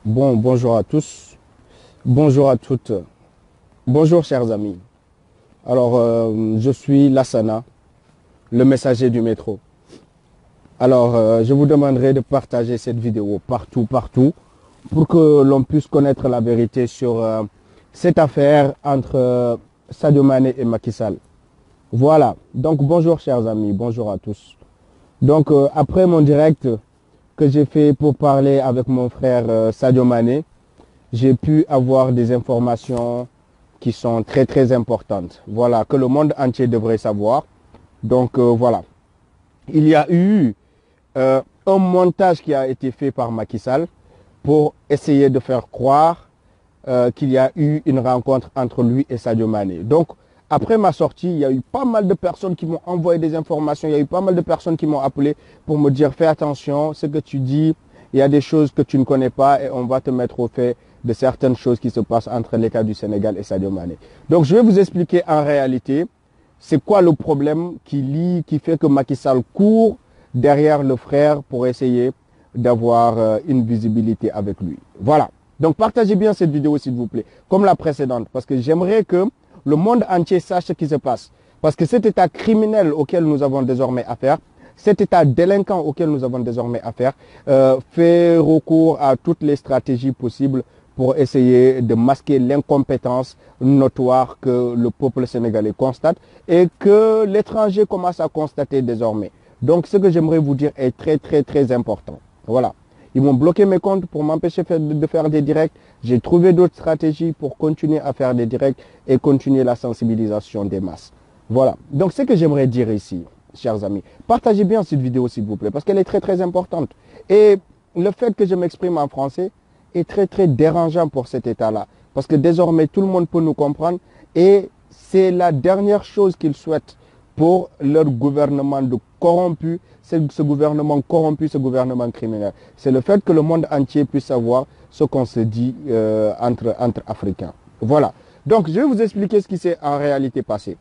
Bonjour à tous, bonjour à toutes, bonjour chers amis. Je suis Lassana, le messager du métro. Je vous demanderai de partager cette vidéo partout, pour que l'on puisse connaître la vérité sur cette affaire entre Sadio Mané et Macky Sall. Voilà, donc bonjour chers amis, bonjour à tous. Après mon direct que j'ai fait pour parler avec mon frère Sadio Mané, j'ai pu avoir des informations qui sont très importantes. Voilà, que le monde entier devrait savoir. Voilà. Il y a eu un montage qui a été fait par Macky Sall pour essayer de faire croire qu'il y a eu une rencontre entre lui et Sadio Mané. Donc, après ma sortie, il y a eu pas mal de personnes qui m'ont envoyé des informations, il y a eu pas mal de personnes qui m'ont appelé pour me dire fais attention, ce que tu dis, il y a des choses que tu ne connais pas et on va te mettre au fait de certaines choses qui se passent entre l'État du Sénégal et Sadio Mané. Donc je vais vous expliquer en réalité c'est quoi le problème qui fait que Macky Sall court derrière le frère pour essayer d'avoir une visibilité avec lui. Voilà. Donc partagez bien cette vidéo s'il vous plaît, comme la précédente, parce que j'aimerais que le monde entier sache ce qui se passe. Parce que cet état criminel auquel nous avons désormais affaire, cet état délinquant auquel nous avons désormais affaire, fait recours à toutes les stratégies possibles pour essayer de masquer l'incompétence notoire que le peuple sénégalais constate et que l'étranger commence à constater désormais. Donc ce que j'aimerais vous dire est très important. Voilà. Ils m'ont bloqué mes comptes pour m'empêcher de faire des directs. J'ai trouvé d'autres stratégies pour continuer à faire des directs et continuer la sensibilisation des masses. Voilà. Donc ce que j'aimerais dire ici, chers amis, partagez bien cette vidéo s'il vous plaît parce qu'elle est très importante. Et le fait que je m'exprime en français est très dérangeant pour cet état-là. Parce que désormais tout le monde peut nous comprendre et c'est la dernière chose qu'ils souhaitent pour leur gouvernement de corrompu, ce gouvernement corrompu, ce gouvernement criminel. C'est le fait que le monde entier puisse savoir ce qu'on se dit entre Africains. Voilà. Donc, je vais vous expliquer ce qui s'est en réalité passé.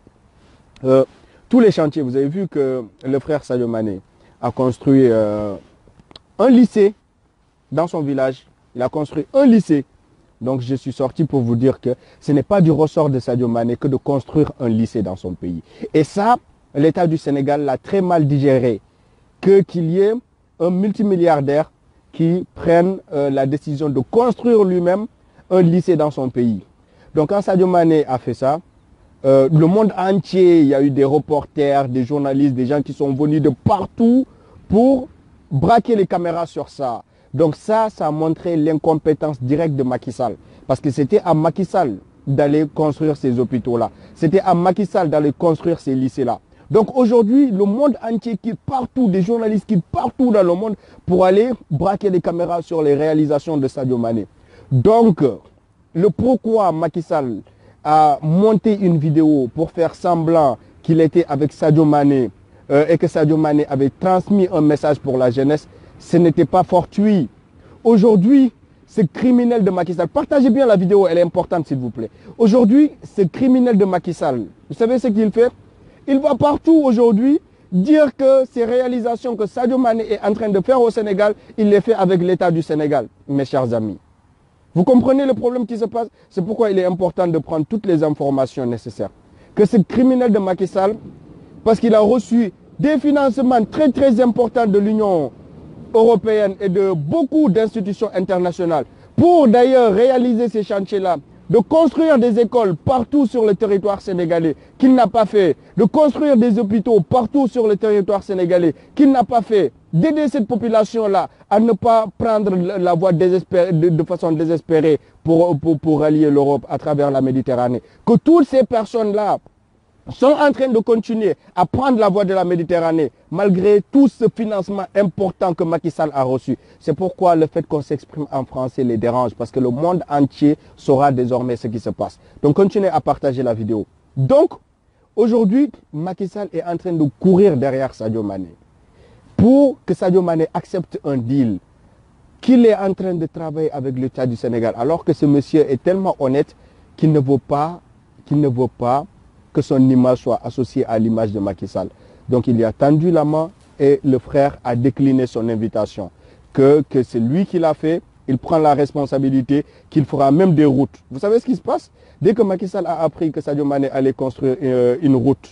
Tous les chantiers, vous avez vu que le frère Sadio Mané a construit un lycée dans son village. Il a construit un lycée. Donc je suis sorti pour vous dire que ce n'est pas du ressort de Sadio Mané que de construire un lycée dans son pays. Et ça, l'État du Sénégal l'a très mal digéré. Qu'il y ait un multimilliardaire qui prenne la décision de construire lui-même un lycée dans son pays. Donc quand Sadio Mané a fait ça, le monde entier, il y a eu des reporters, des journalistes, des gens qui sont venus de partout pour braquer les caméras sur ça. Donc ça a montré l'incompétence directe de Macky Sall. Parce que c'était à Macky Sall d'aller construire ces hôpitaux-là. C'était à Macky Sall d'aller construire ces lycées-là. Donc aujourd'hui, le monde entier quitte partout, des journalistes quittent partout dans le monde pour aller braquer les caméras sur les réalisations de Sadio Mané. Donc, le pourquoi Macky Sall a monté une vidéo pour faire semblant qu'il était avec Sadio Mané et que Sadio Mané avait transmis un message pour la jeunesse, ce n'était pas fortuit. Aujourd'hui, ce criminel de Macky Sall, partagez bien la vidéo, elle est importante s'il vous plaît. Aujourd'hui, ce criminel de Macky Sall, vous savez ce qu'il fait? Il va partout aujourd'hui dire que ces réalisations que Sadio Mané est en train de faire au Sénégal, il les fait avec l'État du Sénégal, mes chers amis. Vous comprenez le problème qui se passe? C'est pourquoi il est important de prendre toutes les informations nécessaires. Que ce criminel de Macky Sall, parce qu'il a reçu des financements très importants de l'Union européenne et de beaucoup d'institutions internationales pour d'ailleurs réaliser ces chantiers-là, de construire des écoles partout sur le territoire sénégalais qu'il n'a pas fait, de construire des hôpitaux partout sur le territoire sénégalais qu'il n'a pas fait, d'aider cette population-là à ne pas prendre la voie de façon désespérée pour rallier l'Europe à travers la Méditerranée. Que toutes ces personnes-là sont en train de continuer à prendre la voie de la Méditerranée malgré tout ce financement important que Macky Sall a reçu. C'est pourquoi le fait qu'on s'exprime en français les dérange parce que le monde entier saura désormais ce qui se passe. Donc continuez à partager la vidéo. Donc aujourd'hui, Macky Sall est en train de courir derrière Sadio Mané pour que Sadio Mané accepte un deal qu'il est en train de travailler avec l'État du Sénégal alors que ce monsieur est tellement honnête qu'il ne veut pas que son image soit associée à l'image de Macky Sall. Donc il y a tendu la main et le frère a décliné son invitation. Que c'est lui qui l'a fait Il prend la responsabilité qu'il fera même des routes. Vous savez ce qui se passe? Dès que Macky Sall a appris que Sadio Mané allait construire une route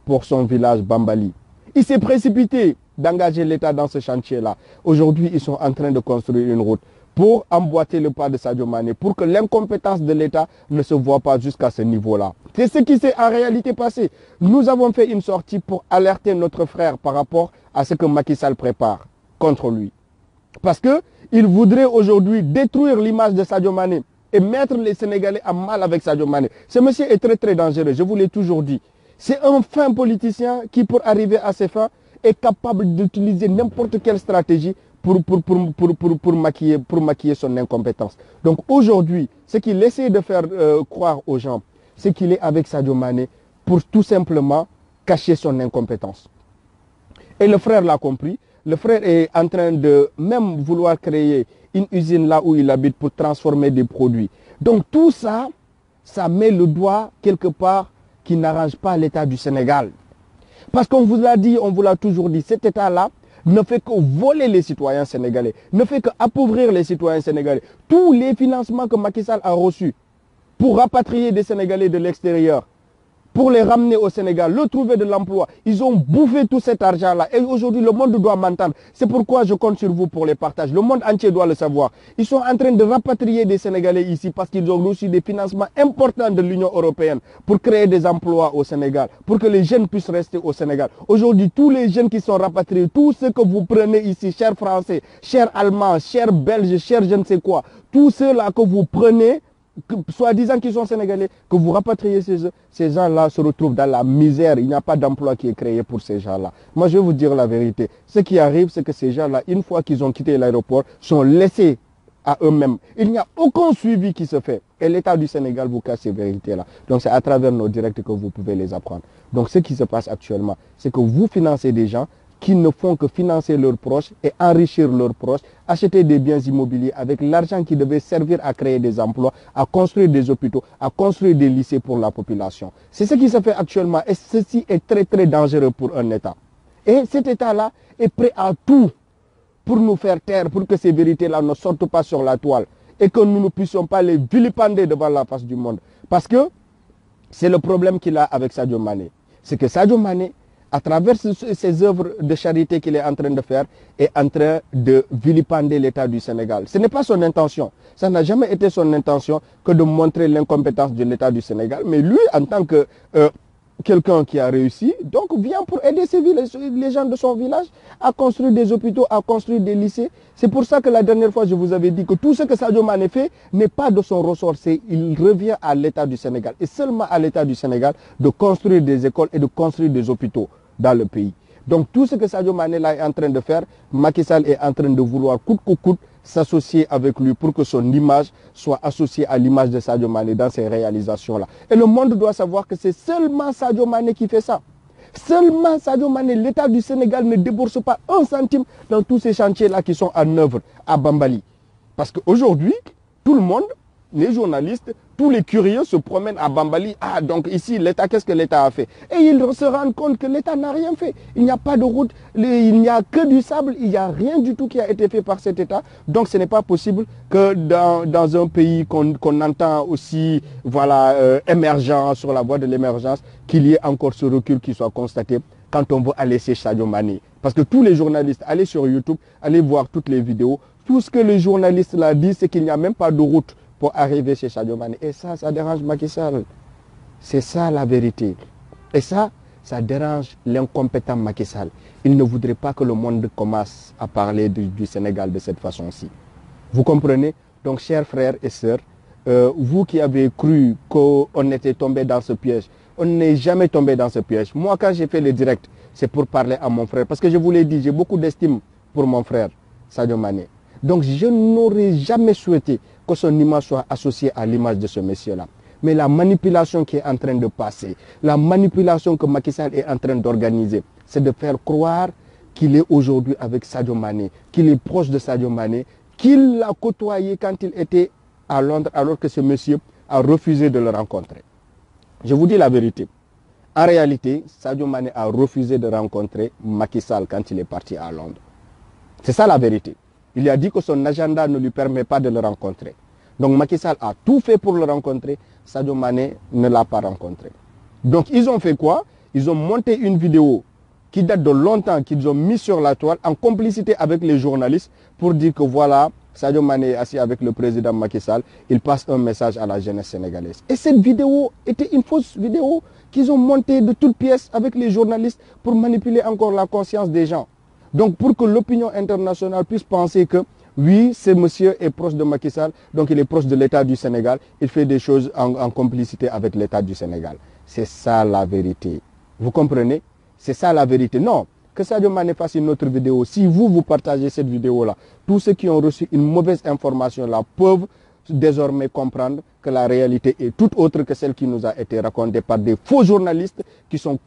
pour son village Bambali, il s'est précipité d'engager l'État dans ce chantier-là. Aujourd'hui, ils sont en train de construire une route pour emboîter le pas de Sadio Mané, pour que l'incompétence de l'État ne se voit pas jusqu'à ce niveau-là. C'est ce qui s'est en réalité passé. Nous avons fait une sortie pour alerter notre frère par rapport à ce que Macky Sall prépare contre lui. Parce qu'il voudrait aujourd'hui détruire l'image de Sadio Mané et mettre les Sénégalais à mal avec Sadio Mané. Ce monsieur est très très dangereux, je vous l'ai toujours dit. C'est un fin politicien qui, pour arriver à ses fins, est capable d'utiliser n'importe quelle stratégie pour maquiller son incompétence. Donc aujourd'hui, ce qu'il essaie de faire croire aux gens, c'est qu'il est avec Sadio Mané pour tout simplement cacher son incompétence. Et le frère l'a compris. Le frère est en train de même vouloir créer une usine là où il habite pour transformer des produits. Donc tout ça, ça met le doigt quelque part qui n'arrange pas l'État du Sénégal. Parce qu'on vous l'a dit, on vous l'a toujours dit, cet État-là ne fait que voler les citoyens sénégalais, ne fait qu'appauvrir les citoyens sénégalais. Tous les financements que Macky Sall a reçus pour rapatrier des Sénégalais de l'extérieur, pour les ramener au Sénégal, leur trouver de l'emploi. Ils ont bouffé tout cet argent-là. Et aujourd'hui, le monde doit m'entendre. C'est pourquoi je compte sur vous pour les partages. Le monde entier doit le savoir. Ils sont en train de rapatrier des Sénégalais ici parce qu'ils ont reçu des financements importants de l'Union européenne pour créer des emplois au Sénégal, pour que les jeunes puissent rester au Sénégal. Aujourd'hui, tous les jeunes qui sont rapatriés, tous ceux que vous prenez ici, chers Français, chers Allemands, chers Belges, chers je ne sais quoi, tous ceux-là que vous prenez, soi-disant qu'ils sont sénégalais, que vous rapatriez ces gens-là se retrouvent dans la misère. Il n'y a pas d'emploi qui est créé pour ces gens-là. Moi, je vais vous dire la vérité. Ce qui arrive, c'est que ces gens-là, une fois qu'ils ont quitté l'aéroport, sont laissés à eux-mêmes. Il n'y a aucun suivi qui se fait. Et l'État du Sénégal vous cache ces vérités-là. Donc, c'est à travers nos directs que vous pouvez les apprendre. Donc, ce qui se passe actuellement, c'est que vous financez des gens qui ne font que financer leurs proches et enrichir leurs proches, acheter des biens immobiliers avec l'argent qui devait servir à créer des emplois, à construire des hôpitaux, à construire des lycées pour la population. C'est ce qui se fait actuellement et ceci est très très dangereux pour un État. Et cet État-là est prêt à tout pour nous faire taire, pour que ces vérités-là ne sortent pas sur la toile et que nous ne puissions pas les vilipender devant la face du monde. Parce que c'est le problème qu'il a avec Sadio Mané. C'est que Sadio Mané, à travers ces œuvres de charité qu'il est en train de faire, est en train de vilipender l'État du Sénégal. Ce n'est pas son intention. Ça n'a jamais été son intention que de montrer l'incompétence de l'État du Sénégal. Mais lui, en tant que quelqu'un qui a réussi, donc vient pour aider les gens de son village à construire des hôpitaux, à construire des lycées. C'est pour ça que la dernière fois, je vous avais dit que tout ce que Sadio Mané fait n'est pas de son ressort. Il revient à l'État du Sénégal et seulement à l'État du Sénégal de construire des écoles et de construire des hôpitaux dans le pays. Donc tout ce que Sadio Mané là est en train de faire, Macky Sall est en train de vouloir coûte que coûte s'associer avec lui pour que son image soit associée à l'image de Sadio Mané dans ces réalisations-là. Et le monde doit savoir que c'est seulement Sadio Mané qui fait ça. Seulement Sadio Mané, l'État du Sénégal ne débourse pas un centime dans tous ces chantiers-là qui sont en œuvre à Bambali. Parce qu'aujourd'hui, tout le monde, les journalistes, tous les curieux se promènent à Bambali. Ah, donc ici, l'État, qu'est-ce que l'État a fait? Et ils se rendent compte que l'État n'a rien fait. Il n'y a pas de route, il n'y a que du sable, il n'y a rien du tout qui a été fait par cet État. Donc ce n'est pas possible que dans un pays qu'on entend aussi voilà, émergent, sur la voie de l'émergence, qu'il y ait encore ce recul qui soit constaté quand on veut aller chez Sadio Mané. Parce que tous les journalistes, allez sur YouTube, allez voir toutes les vidéos. Tout ce que les journalistes là disent, c'est qu'il n'y a même pas de route pour arriver chez Sadio Mané. Et ça dérange Macky Sall. C'est ça la vérité. Et ça dérange l'incompétent Macky Sall. Il ne voudrait pas que le monde commence à parler du Sénégal de cette façon-ci. Vous comprenez? Donc, chers frères et sœurs, vous qui avez cru qu'on était tombé dans ce piège, on n'est jamais tombé dans ce piège. Moi, quand j'ai fait le direct, c'est pour parler à mon frère. Parce que je vous l'ai dit, j'ai beaucoup d'estime pour mon frère, Sadio Mané. Donc, je n'aurais jamais souhaité que son image soit associée à l'image de ce monsieur-là. Mais la manipulation qui est en train de passer, la manipulation que Macky Sall est en train d'organiser, c'est de faire croire qu'il est aujourd'hui avec Sadio Mané, qu'il est proche de Sadio Mané, qu'il l'a côtoyé quand il était à Londres, alors que ce monsieur a refusé de le rencontrer. Je vous dis la vérité. En réalité, Sadio Mané a refusé de rencontrer Macky Sall quand il est parti à Londres. C'est ça la vérité. Il a dit que son agenda ne lui permet pas de le rencontrer. Donc Macky Sall a tout fait pour le rencontrer. Sadio Mané ne l'a pas rencontré. Donc ils ont fait quoi? Ils ont monté une vidéo qui date de longtemps, qu'ils ont mis sur la toile en complicité avec les journalistes pour dire que voilà, Sadio Mané est assis avec le président Macky Sall, il passe un message à la jeunesse sénégalaise. Et cette vidéo était une fausse vidéo qu'ils ont montée de toutes pièces avec les journalistes pour manipuler encore la conscience des gens. Donc pour que l'opinion internationale puisse penser que oui, ce monsieur est proche de Macky Sall, donc il est proche de l'État du Sénégal, il fait des choses en complicité avec l'État du Sénégal. C'est ça la vérité. Vous comprenez? C'est ça la vérité. Non, que Sadio Mané fasse une autre vidéo. Si vous partagez cette vidéo-là, tous ceux qui ont reçu une mauvaise information là peuvent désormais comprendre que la réalité est toute autre que celle qui nous a été racontée par des faux journalistes qui sont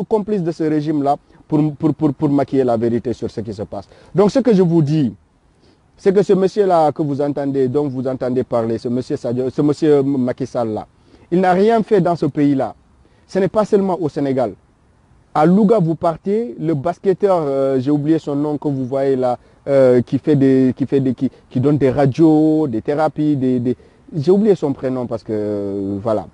complices de ce régime-là pour maquiller la vérité sur ce qui se passe. Donc ce que je vous dis, c'est que ce monsieur-là que vous entendez, dont vous entendez parler, ce monsieur Macky Sall-là, il n'a rien fait dans ce pays-là. Ce n'est pas seulement au Sénégal. À Louga, vous partez, le basketteur, j'ai oublié son nom que vous voyez là, qui donne des radios, des thérapies, j'ai oublié son prénom parce que voilà.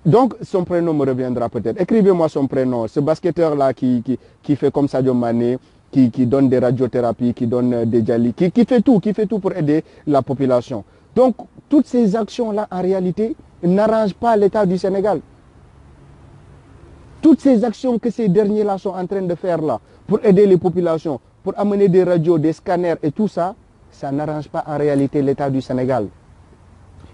Donc son prénom me reviendra peut-être. Écrivez-moi son prénom. Ce basketteur là qui fait comme Sadio Mané, qui donne des radiothérapies, qui donne des dialyses, qui fait tout pour aider la population. Donc toutes ces actions là en réalité n'arrangent pas l'État du Sénégal. Toutes ces actions que ces derniers-là sont en train de faire là, pour aider les populations, pour amener des radios, des scanners et tout ça, ça n'arrange pas en réalité l'État du Sénégal.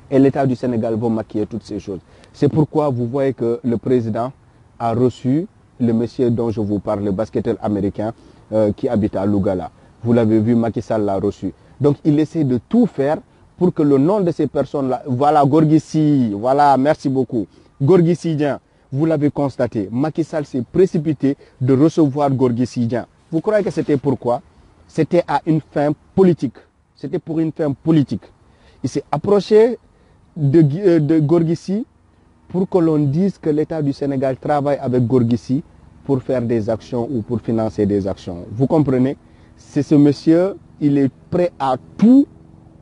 Et l'État du Sénégal va maquiller toutes ces choses. C'est pourquoi vous voyez que le président a reçu le monsieur dont je vous parle, le basketteur américain qui habite à Louga là. Vous l'avez vu, Macky Sall l'a reçu. Donc il essaie de tout faire pour que le nom de ces personnes-là, voilà Gorgui Sy, voilà, merci beaucoup, Gorgui Sydien. Vous l'avez constaté, Macky Sall s'est précipité de recevoir Gorgui Sydien. Vous croyez que c'était pourquoi? C'était à une fin politique. C'était pour une fin politique. Il s'est approché de Gorgui Sy pour que l'on dise que l'État du Sénégal travaille avec Gorgui Sy pour faire des actions ou pour financer des actions. Vous comprenez? C'est ce monsieur, il est prêt à tout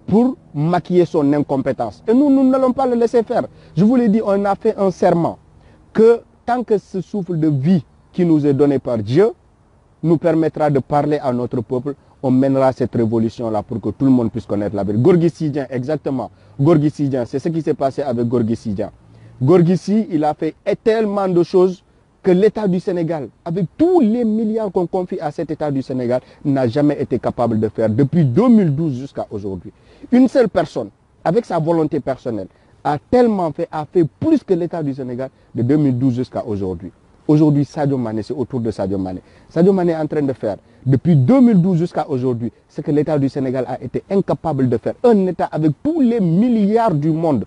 pour maquiller son incompétence. Et nous n'allons pas le laisser faire. Je vous l'ai dit, on a fait un serment que tant que ce souffle de vie qui nous est donné par Dieu nous permettra de parler à notre peuple, on mènera cette révolution-là pour que tout le monde puisse connaître la vérité. Gorgui Sydien, exactement. Gorgui Sydien, c'est ce qui s'est passé avec Gorgui Sydien. Gorgui Sy, il a fait tellement de choses que l'État du Sénégal, avec tous les milliards qu'on confie à cet État du Sénégal, n'a jamais été capable de faire depuis 2012 jusqu'à aujourd'hui. Une seule personne, avec sa volonté personnelle, a fait plus que l'État du Sénégal de 2012 jusqu'à aujourd'hui. Aujourd'hui, Sadio Mané, c'est autour de Sadio Mané. Sadio Mané est en train de faire, depuis 2012 jusqu'à aujourd'hui, ce que l'État du Sénégal a été incapable de faire. Un État avec tous les milliards du monde.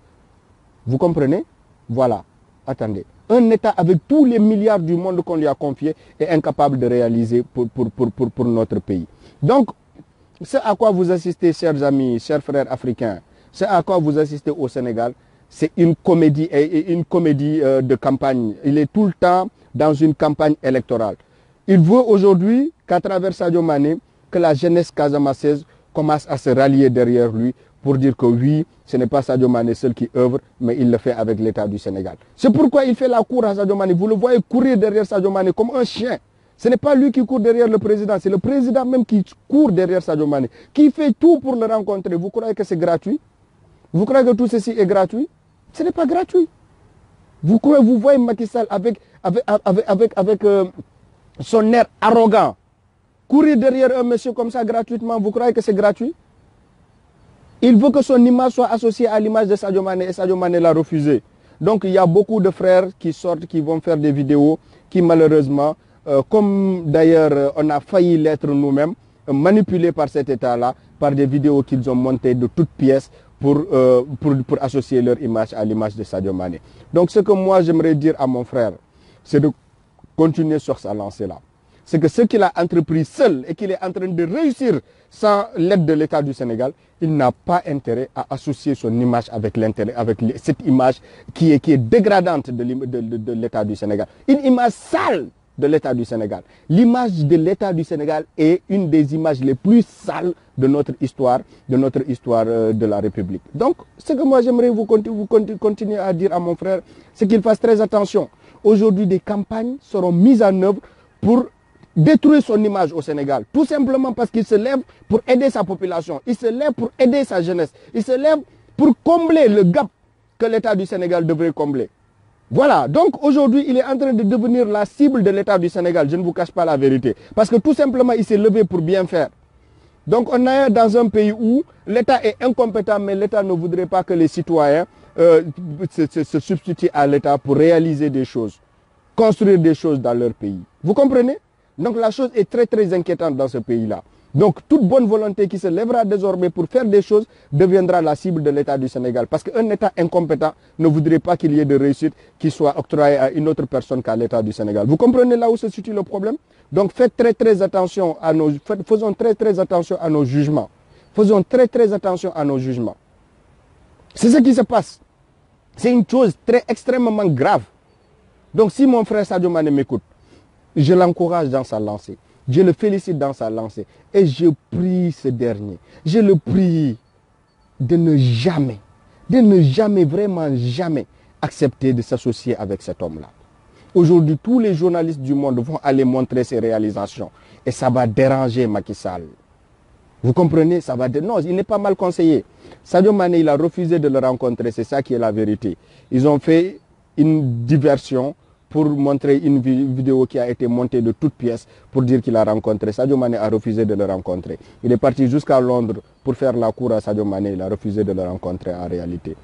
Vous comprenez? Voilà. Attendez. Un État avec tous les milliards du monde qu'on lui a confié est incapable de réaliser pour notre pays. Donc, ce à quoi vous assistez, chers amis, chers frères africains, ce à quoi vous assistez au Sénégal, c'est une comédie de campagne. Il est tout le temps dans une campagne électorale. Il veut aujourd'hui qu'à travers Sadio Mané, que la jeunesse casamassaise commence à se rallier derrière lui pour dire que oui, ce n'est pas Sadio Mané seul qui œuvre, mais il le fait avec l'État du Sénégal. C'est pourquoi il fait la cour à Sadio Mané. Vous le voyez courir derrière Sadio Mané comme un chien. Ce n'est pas lui qui court derrière le président, c'est le président même qui court derrière Sadio Mané, qui fait tout pour le rencontrer. Vous croyez que c'est gratuit? Vous croyez que tout ceci est gratuit? Ce n'est pas gratuit. Vous voyez Macky Sall avec son air arrogant, courir derrière un monsieur comme ça gratuitement, vous croyez que c'est gratuit? Il veut que son image soit associée à l'image de Sadio Mané et Sadio Mané l'a refusé. Donc il y a beaucoup de frères qui sortent, qui vont faire des vidéos, qui malheureusement, comme d'ailleurs on a failli l'être nous-mêmes, manipulés par cet État-là, par des vidéos qu'ils ont montées de toutes pièces pour associer leur image à l'image de Sadio Mané. Donc ce que moi j'aimerais dire à mon frère, c'est de continuer sur sa lancée-là. C'est que ce qu'il a entrepris seul et qu'il est en train de réussir sans l'aide de l'État du Sénégal, il n'a pas intérêt à associer son image avec cette image qui est dégradante de l'État du Sénégal. Une image sale, de l'État du Sénégal. L'image de l'État du Sénégal est une des images les plus sales de notre histoire de la République. Donc, ce que moi j'aimerais vous continuer à dire à mon frère, c'est qu'il fasse très attention. Aujourd'hui, des campagnes seront mises en œuvre pour détruire son image au Sénégal. Tout simplement parce qu'il se lève pour aider sa population. Il se lève pour aider sa jeunesse. Il se lève pour combler le gap que l'État du Sénégal devrait combler. Voilà, donc aujourd'hui, il est en train de devenir la cible de l'État du Sénégal. Je ne vous cache pas la vérité. Parce que tout simplement, il s'est levé pour bien faire. Donc on est dans un pays où l'État est incompétent, mais l'État ne voudrait pas que les citoyens se substituent à l'État pour réaliser des choses, construire des choses dans leur pays. Vous comprenez? Donc la chose est très très inquiétante dans ce pays-là. Donc toute bonne volonté qui se lèvera désormais pour faire des choses deviendra la cible de l'État du Sénégal. Parce qu'un État incompétent ne voudrait pas qu'il y ait de réussite qui soit octroyée à une autre personne qu'à l'État du Sénégal. Vous comprenez là où se situe le problème? Donc faites très attention à faisons très attention à nos jugements. Faisons très attention à nos jugements. C'est ce qui se passe. C'est une chose extrêmement grave. Donc si mon frère Sadio Mané m'écoute, je l'encourage dans sa lancée. Je le félicite dans sa lancée. Et je prie ce dernier. Je le prie de ne jamais, vraiment jamais accepter de s'associer avec cet homme-là. Aujourd'hui, tous les journalistes du monde vont aller montrer ses réalisations. Et ça va déranger Macky Sall. Vous comprenez? Ça va non, il n'est pas mal conseillé. Sadio Mané, il a refusé de le rencontrer. C'est ça qui est la vérité. Ils ont fait une diversion pour montrer une vidéo qui a été montée de toutes pièces pour dire qu'il a rencontré. Sadio Mané a refusé de le rencontrer. Il est parti jusqu'à Londres pour faire la cour à Sadio Mané. Il a refusé de le rencontrer en réalité.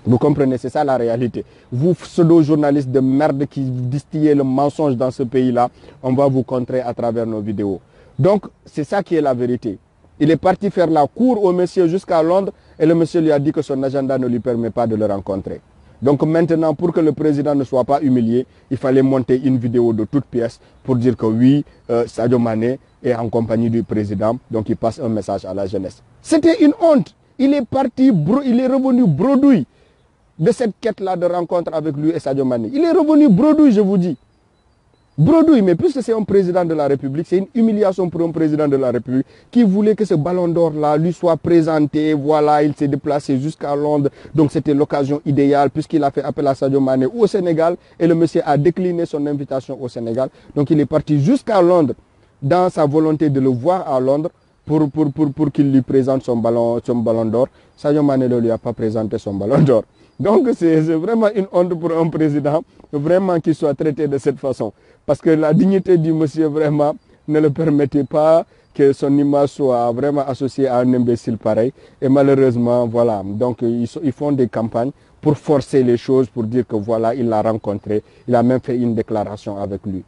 Vous comprenez? C'est ça la réalité. Vous, pseudo-journalistes de merde qui distillez le mensonge dans ce pays-là, on va vous contrer à travers nos vidéos. Donc, c'est ça qui est la vérité. Il est parti faire la cour au monsieur jusqu'à Londres et le monsieur lui a dit que son agenda ne lui permet pas de le rencontrer. Donc maintenant, pour que le président ne soit pas humilié, il fallait monter une vidéo de toutes pièces pour dire que oui, Sadio Mané est en compagnie du président, donc il passe un message à la jeunesse. C'était une honte. Il est parti, il est revenu bredouille de cette quête-là de rencontre avec lui et Sadio Mané. Il est revenu bredouille, je vous dis. Bredouille, mais puisque c'est un président de la République, c'est une humiliation pour un président de la République qui voulait que ce ballon d'or-là lui soit présenté. Voilà, il s'est déplacé jusqu'à Londres. Donc c'était l'occasion idéale puisqu'il a fait appel à Sadio Mané au Sénégal et le monsieur a décliné son invitation au Sénégal. Donc il est parti jusqu'à Londres dans sa volonté de le voir à Londres pour qu'il lui présente son ballon d'or. Sadio Mané ne lui a pas présenté son ballon d'or. Donc c'est vraiment une honte pour un président vraiment qu'il soit traité de cette façon. Parce que la dignité du monsieur vraiment ne le permettait pas que son image soit vraiment associée à un imbécile pareil. Et malheureusement, voilà, donc ils font des campagnes pour forcer les choses, pour dire que voilà, il l'a rencontré. Il a même fait une déclaration avec lui.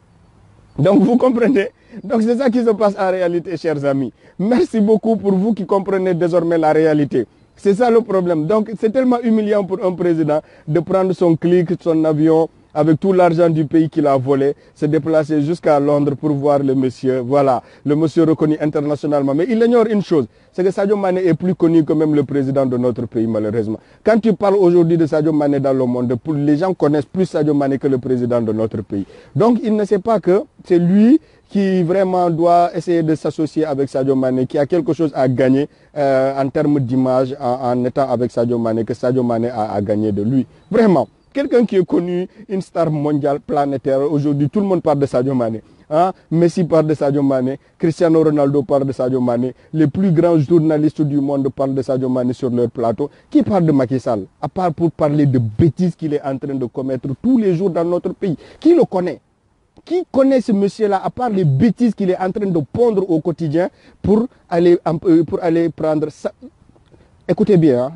Donc vous comprenez? Donc c'est ça qui se passe en réalité, chers amis. Merci beaucoup pour vous qui comprenez désormais la réalité. C'est ça le problème. Donc c'est tellement humiliant pour un président de prendre son clic, son avion, avec tout l'argent du pays qu'il a volé, se déplacer jusqu'à Londres pour voir le monsieur. Voilà, le monsieur reconnu internationalement. Mais il ignore une chose, c'est que Sadio Mané est plus connu que même le président de notre pays, malheureusement. Quand tu parles aujourd'hui de Sadio Mané dans le monde, les gens connaissent plus Sadio Mané que le président de notre pays. Donc il ne sait pas que c'est lui qui vraiment doit essayer de s'associer avec Sadio Mané, qui a quelque chose à gagner en termes d'image en étant avec Sadio Mané, que Sadio Mané a gagné de lui. Vraiment. Quelqu'un qui est connu, une star mondiale, planétaire, aujourd'hui tout le monde parle de Sadio Mané. Hein? Messi parle de Sadio Mané, Cristiano Ronaldo parle de Sadio Mané, les plus grands journalistes du monde parlent de Sadio Mané sur leur plateau. Qui parle de Macky Sall? À part pour parler de bêtises qu'il est en train de commettre tous les jours dans notre pays. Qui le connaît? Qui connaît ce monsieur-là, à part les bêtises qu'il est en train de pondre au quotidien pour aller prendre ça? Écoutez bien,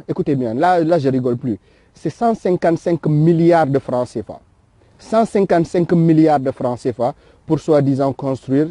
là je rigole plus. C'est 155 milliards de francs CFA. 155 milliards de francs CFA pour soi-disant construire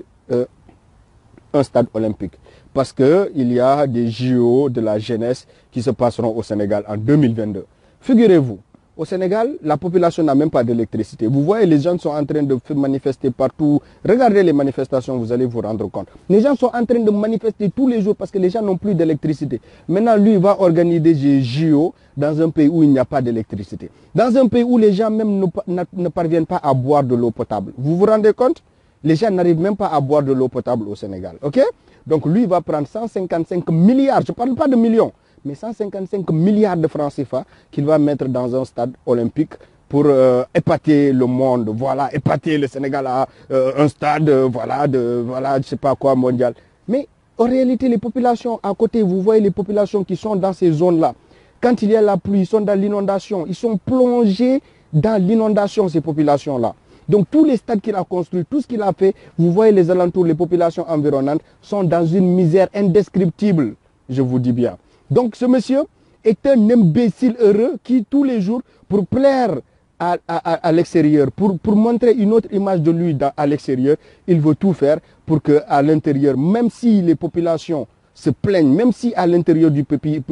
un stade olympique. Parce qu'il y a des JO de la jeunesse qui se passeront au Sénégal en 2022. Figurez-vous, au Sénégal, la population n'a même pas d'électricité. Vous voyez, les gens sont en train de manifester partout. Regardez les manifestations, vous allez vous rendre compte. Les gens sont en train de manifester tous les jours parce que les gens n'ont plus d'électricité. Maintenant, lui, il va organiser des JO dans un pays où il n'y a pas d'électricité. Dans un pays où les gens même ne parviennent pas à boire de l'eau potable. Vous vous rendez compte? Les gens n'arrivent même pas à boire de l'eau potable au Sénégal. Ok? Donc lui, il va prendre 155 milliards, je ne parle pas de millions, mais 155 milliards de francs CFA qu'il va mettre dans un stade olympique pour épater le monde. Voilà, épater le Sénégal à un stade, voilà, je ne sais pas quoi, mondial. Mais en réalité, les populations à côté, vous voyez les populations qui sont dans ces zones-là. Quand il y a la pluie, ils sont dans l'inondation. Ils sont plongés dans l'inondation, ces populations-là. Donc tous les stades qu'il a construits, tout ce qu'il a fait, vous voyez les alentours, les populations environnantes sont dans une misère indescriptible, je vous dis bien. Donc ce monsieur est un imbécile heureux qui tous les jours, pour plaire à l'extérieur, pour montrer une autre image de lui à l'extérieur, il veut tout faire pour qu'à l'intérieur, même si les populations se plaignent, même si à l'intérieur du pays,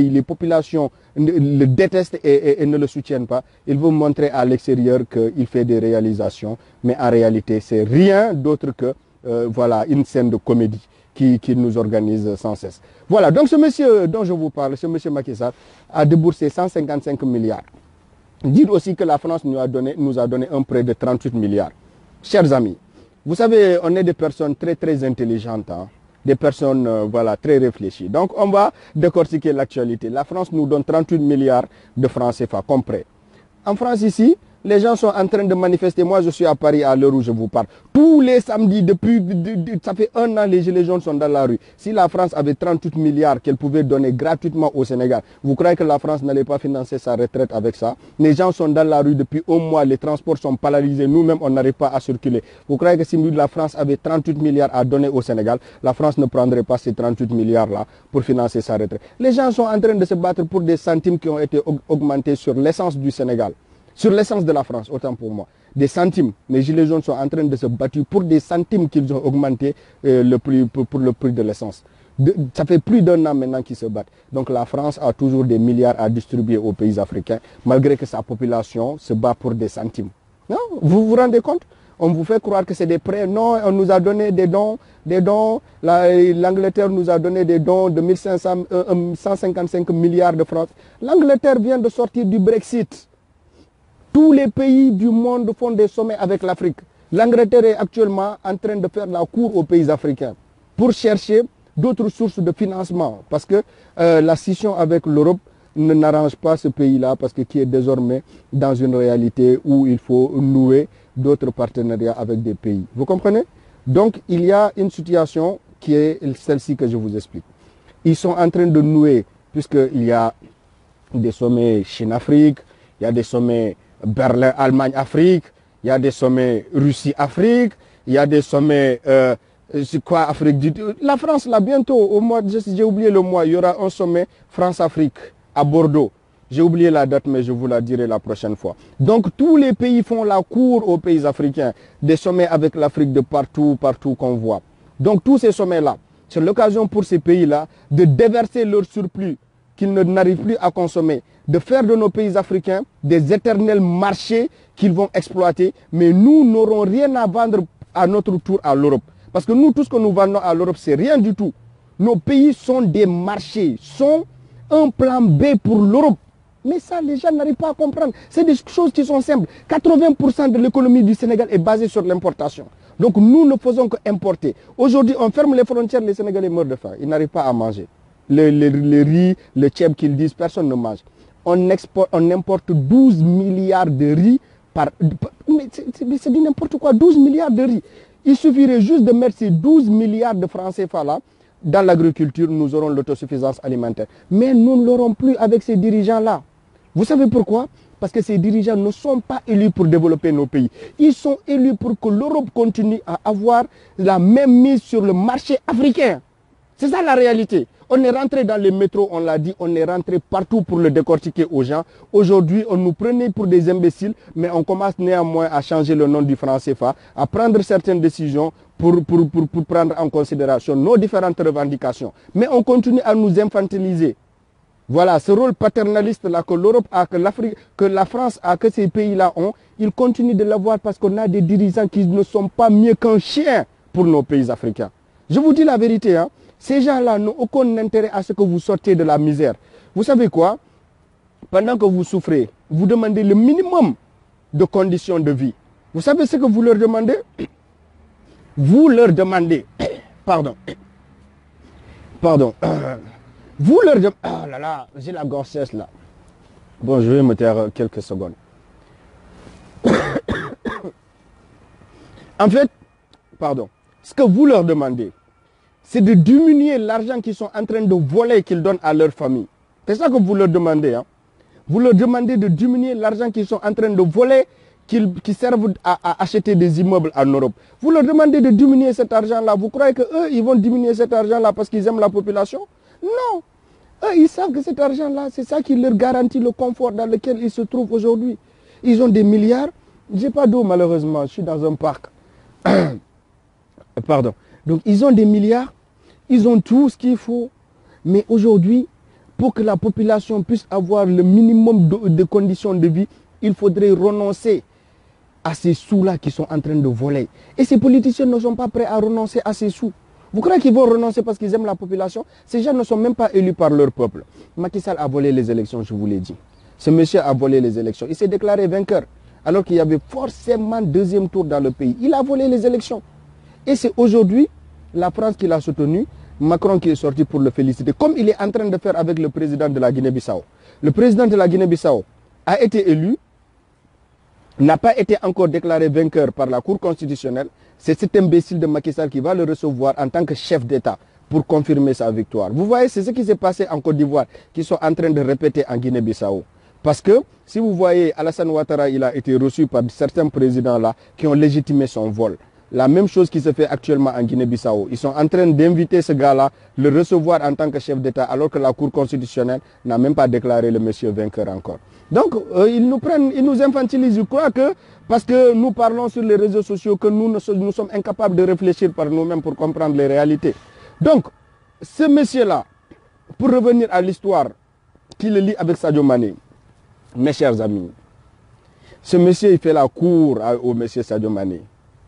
les populations le détestent et ne le soutiennent pas, il veut montrer à l'extérieur qu'il fait des réalisations, mais en réalité, c'est rien d'autre que voilà, une scène de comédie qui nous organise sans cesse. Voilà, donc ce monsieur dont je vous parle, ce monsieur Macky Sall, a déboursé 155 milliards. Dire aussi que la France nous a donné un prêt de 38 milliards. Chers amis, vous savez, on est des personnes très très intelligentes, hein, des personnes voilà, très réfléchies. Donc on va décortiquer l'actualité. La France nous donne 38 milliards de francs CFA comme prêt. En France ici, les gens sont en train de manifester. Moi, je suis à Paris à l'heure où je vous parle. Tous les samedis, ça fait un an, les gilets jaunes sont dans la rue. Si la France avait 38 milliards qu'elle pouvait donner gratuitement au Sénégal, vous croyez que la France n'allait pas financer sa retraite avec ça? Les gens sont dans la rue depuis un mois, les transports sont paralysés, nous-mêmes, on n'arrive pas à circuler. Vous croyez que si la France avait 38 milliards à donner au Sénégal, la France ne prendrait pas ces 38 milliards-là pour financer sa retraite? Les gens sont en train de se battre pour des centimes qui ont été augmentés sur l'essence du Sénégal. Sur l'essence de la France, autant pour moi. Des centimes. Les gilets jaunes sont en train de se battre pour des centimes qu'ils ont augmenté pour le prix de l'essence. Ça fait plus d'un an maintenant qu'ils se battent. Donc la France a toujours des milliards à distribuer aux pays africains, malgré que sa population se bat pour des centimes. Non? Vous vous rendez compte? On vous fait croire que c'est des prêts. Non, on nous a donné des dons. L'Angleterre nous a donné des dons de 155 milliards de francs. L'Angleterre vient de sortir du Brexit. Tous les pays du monde font des sommets avec l'Afrique. L'Angleterre est actuellement en train de faire la cour aux pays africains pour chercher d'autres sources de financement. Parce que la scission avec l'Europe ne n'arrange pas ce pays-là, parce que qui est désormais dans une réalité où il faut nouer d'autres partenariats avec des pays. Vous comprenez? Donc il y a une situation qui est celle-ci que je vous explique. Ils sont en train de nouer, puisqu'il y a des sommets Chine-Afrique, il y a des sommets Berlin-Allemagne-Afrique, il y a des sommets Russie-Afrique, il y a des sommets, Afrique du... La France, là, bientôt, au mois, j'ai oublié le mois, il y aura un sommet France-Afrique à Bordeaux. J'ai oublié la date, mais je vous la dirai la prochaine fois. Donc, tous les pays font la cour aux pays africains, des sommets avec l'Afrique de partout qu'on voit. Donc, tous ces sommets-là, c'est l'occasion pour ces pays-là de déverser leur surplus qu'ils n'arrivent plus à consommer, de faire de nos pays africains des éternels marchés qu'ils vont exploiter, mais nous n'aurons rien à vendre à notre tour à l'Europe. Parce que nous, tout ce que nous vendons à l'Europe, c'est rien du tout. Nos pays sont des marchés, sont un plan B pour l'Europe. Mais ça, les gens n'arrivent pas à comprendre. C'est des choses qui sont simples. 80% de l'économie du Sénégal est basée sur l'importation. Donc nous ne faisons qu'importer. Aujourd'hui, on ferme les frontières, les Sénégalais meurent de faim. Ils n'arrivent pas à manger. Le riz, le tchèp qu'ils disent, personne ne mange. On importe 12 milliards de riz mais c'est du n'importe quoi, 12 milliards de riz. Il suffirait juste de mettre ces 12 milliards de francs CFA là dans l'agriculture, nous aurons l'autosuffisance alimentaire. Mais nous ne l'aurons plus avec ces dirigeants-là. Vous savez pourquoi? Parce que ces dirigeants ne sont pas élus pour développer nos pays. Ils sont élus pour que l'Europe continue à avoir la même mise sur le marché africain. C'est ça la réalité. On est rentré dans les métros, on l'a dit, on est rentré partout pour le décortiquer aux gens. Aujourd'hui, on nous prenait pour des imbéciles, mais on commence néanmoins à changer le nom du franc CFA, à prendre certaines décisions pour prendre en considération nos différentes revendications. Mais on continue à nous infantiliser. Voilà, ce rôle paternaliste-là que l'Europe a, que l'Afrique, que la France a, que ces pays-là ont, ils continuent de l'avoir parce qu'on a des dirigeants qui ne sont pas mieux qu'un chien pour nos pays africains. Je vous dis la vérité, hein. Ces gens-là n'ont aucun intérêt à ce que vous sortiez de la misère. Vous savez quoi? Pendant que vous souffrez, vous demandez le minimum de conditions de vie. Vous savez ce que vous leur demandez? vous leur demandez, pardon, vous leur demandez, oh là là, j'ai la gorge sèche là. Bon, je vais me taire quelques secondes. En fait, pardon, ce que vous leur demandez, c'est de diminuer l'argent qu'ils sont en train de voler qu'ils donnent à leur famille. C'est ça que vous leur demandez. Hein? Vous leur demandez de diminuer l'argent qu'ils sont en train de voler, qui servent à acheter des immeubles en Europe. Vous leur demandez de diminuer cet argent-là. Vous croyez qu'eux, ils vont diminuer cet argent-là parce qu'ils aiment la population? Non. Eux, ils savent que cet argent-là, c'est ça qui leur garantit le confort dans lequel ils se trouvent aujourd'hui. Ils ont des milliards. J'ai pas d'eau, malheureusement. Je suis dans un parc. Pardon. Donc, ils ont des milliards. Ils ont tout ce qu'il faut. Mais aujourd'hui, pour que la population puisse avoir le minimum de conditions de vie, il faudrait renoncer à ces sous-là qui sont en train de voler. Et ces politiciens ne sont pas prêts à renoncer à ces sous. Vous croyez qu'ils vont renoncer parce qu'ils aiment la population? Ces gens ne sont même pas élus par leur peuple. Macky Sall a volé les élections, je vous l'ai dit. Ce monsieur a volé les élections. Il s'est déclaré vainqueur, alors qu'il y avait forcément deuxième tour dans le pays. Il a volé les élections. Et c'est aujourd'hui la France qui l'a soutenu, Macron qui est sorti pour le féliciter, comme il est en train de faire avec le président de la Guinée-Bissau. Le président de la Guinée-Bissau a été élu, n'a pas été encore déclaré vainqueur par la Cour constitutionnelle. C'est cet imbécile de Macky Sall qui va le recevoir en tant que chef d'État pour confirmer sa victoire. Vous voyez, c'est ce qui s'est passé en Côte d'Ivoire, qui sont en train de répéter en Guinée-Bissau. Parce que, si vous voyez, Alassane Ouattara, il a été reçu par certains présidents-là qui ont légitimé son vol. La même chose qui se fait actuellement en Guinée-Bissau. Ils sont en train d'inviter ce gars-là, le recevoir en tant que chef d'État, alors que la Cour constitutionnelle n'a même pas déclaré le monsieur vainqueur encore. Donc, ils nous prennent, ils nous infantilisent. Je crois que, parce que nous parlons sur les réseaux sociaux, que nous sommes incapables de réfléchir par nous-mêmes pour comprendre les réalités. Donc, ce monsieur-là, pour revenir à l'histoire qui le lie avec Sadio Mané, mes chers amis, ce monsieur, il fait la cour au monsieur Sadio Mané.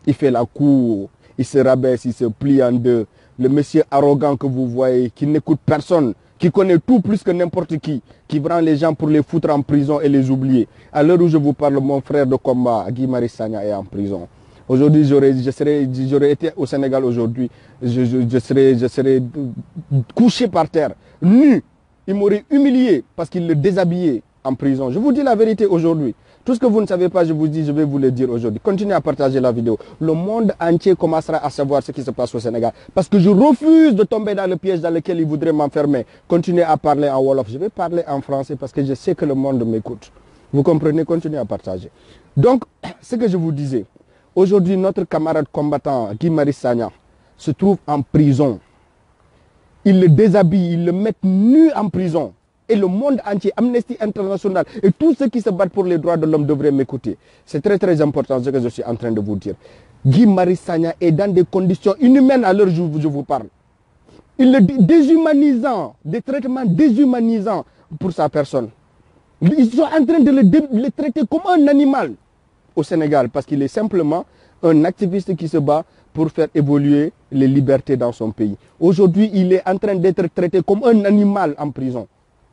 Il fait la cour, il se rabaisse, il se plie en deux. Le monsieur arrogant que vous voyez, qui n'écoute personne, qui connaît tout plus que n'importe qui prend les gens pour les foutre en prison et les oublier. À l'heure où je vous parle, mon frère de combat, Guy Marius Sagna, est en prison. Aujourd'hui, j'aurais été au Sénégal aujourd'hui, je serais couché par terre, nu. Il m'aurait humilié parce qu'il le déshabillait en prison. Je vous dis la vérité aujourd'hui. Tout ce que vous ne savez pas, je vous dis, je vais vous le dire aujourd'hui. Continuez à partager la vidéo. Le monde entier commencera à savoir ce qui se passe au Sénégal. Parce que je refuse de tomber dans le piège dans lequel ils voudraient m'enfermer. Continuez à parler en Wolof. Je vais parler en français parce que je sais que le monde m'écoute. Vous comprenez? Continuez à partager. Donc, ce que je vous disais, aujourd'hui, notre camarade combattant, Guy Marius Sagna, se trouve en prison. Ils le déshabillent, ils le mettent nu en prison. Et le monde entier, Amnesty International et tous ceux qui se battent pour les droits de l'homme devraient m'écouter. C'est très très important ce que je suis en train de vous dire. Guy Marius Sagna est dans des conditions inhumaines à l'heure où je vous parle. Il le déshumanisant, des traitements déshumanisants pour sa personne. Ils sont en train de le traiter comme un animal au Sénégal parce qu'il est simplement un activiste qui se bat pour faire évoluer les libertés dans son pays. Aujourd'hui, il est en train d'être traité comme un animal en prison.